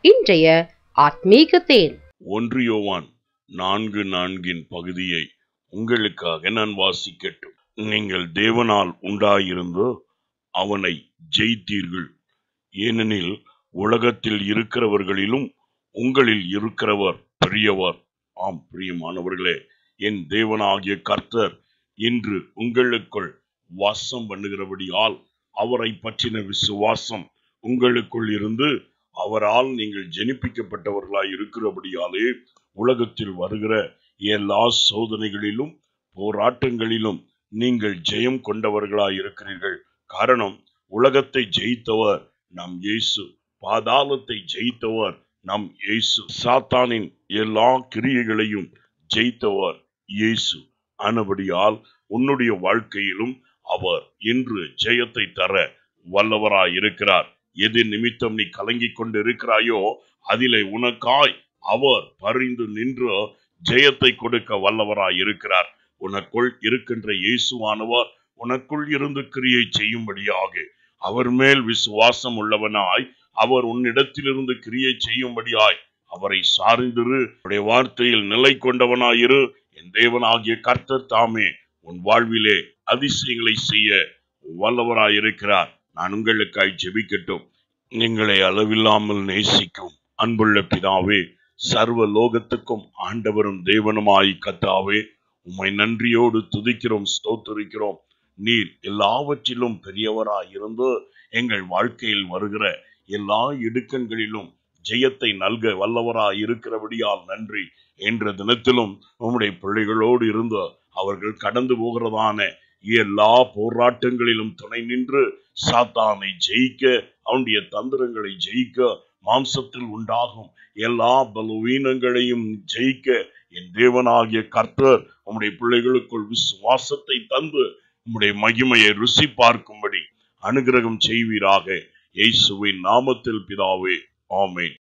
இன்றைய ஆத்மீக தேன். 1 யோவான் 4:4 பகுதியை உங்களுக்காக நான் வாசிக்கட்டும். நீங்கள் தேவனால் உண்டாயிருந்தோ அவனை ஜெயித்தீர்கள், ஏனெனில் உலகத்தில் இருக்கிறவர்களிலும் உங்களில் இருக்கிறவர் பெரியவர். ஆம் பிரியமானவர்களே, என் தேவனாகிய கர்த்தர் இன்று உங்களுக்குள் வாசம் பண்ணுகிறபடியால் அவரை பற்றின விசுவாசம் உங்களுக்குள் இருந்து அவரால் நீங்கள் ஜெனிப்பிக்கப்பட்டவர்களாய் இருக்கிறபடியாலே உலகத்தில் வருகிற எல்லா சோதனைகளிலும் போராட்டங்களிலும் நீங்கள் ஜெயம் கொண்டவர்களாய் இருக்கிறீர்கள். காரணம், உலகத்தை ஜெயித்தவர் நம் இயேசு, பாதாளத்தை ஜெயித்தவர் நம் இயேசு, சாத்தானின் எல்லா கிரியைகளையும் ஜெயித்தவர் இயேசு. ஆனபடியால் உன்னுடைய வாழ்க்கையிலும் அவர் இன்று ஜெயத்தை தர வல்லவராய் இருக்கிறார். எது நிமித்தம் நீ கலங்கிக் கொண்டு இருக்கிறாயோ அதிலே உனக்காய் அவர் பரிந்து நின்று ஜெயத்தை கொடுக்க வல்லவராய் இருக்கிறார். உனக்குள் இருக்கின்ற இயேசுவானவர் உனக்குள் இருந்து கிரியை செய்யும்படியாக, அவர் மேல் விசுவாசம் உள்ளவனாய் அவர் உன்னிடத்திலிருந்து கிரியை செய்யும்படியாய் அவரை சார்ந்திரு, அவருடைய வார்த்தையில் நிலை கொண்டவனாயிரு. என் தேவனாகிய கர்த்தர் தாமே உன் வாழ்விலே அதிசயங்களை செய்ய வல்லவராயிருக்கிறார். நான் உங்களுக்காய் ஜெபிக்கட்டும். நீங்களை அளவில்லாமல் நேசிக்கும் அன்புள்ள பிதாவே, சர்வ லோகத்துக்கும் ஆண்டவரும் தேவனுமாய் கர்த்தாவே, உம்மை நன்றியோடு துதிக்கிறோம், ஸ்தோத்திரிக்கிறோம். நீர் எல்லாவற்றிலும் பெரியவராய் இருந்து எங்கள் வாழ்க்கையில் வருகிற எல்லா இடுக்கண்களிலும் ஜெயத்தை நல்க வல்லவராய் இருக்கிறபடியால் நன்றி. என்ற தினத்திலும் உம்முடைய பிள்ளைகளோடு இருந்து அவர்கள் கடந்து போகிறதான எல்லா போராட்டங்களிலும் துணை நின்று சாத்தானை ஜெயிக்க, அவனுடைய தந்திரங்களை ஜெயிக்க, மாம்சத்தில் உண்டாகும் எல்லா பலவீனங்களையும் ஜெயிக்க என் தேவனாகிய கர்த்தர் உம்முடைய பிள்ளைகளுக்குள் விசுவாசத்தை தந்து உம்முடைய மகிமையை ருசி பார்க்கும்படி அனுகிரகம் செய்வீராக. இயேசுவின் நாமத்தில் பிதாவே, ஆமென்.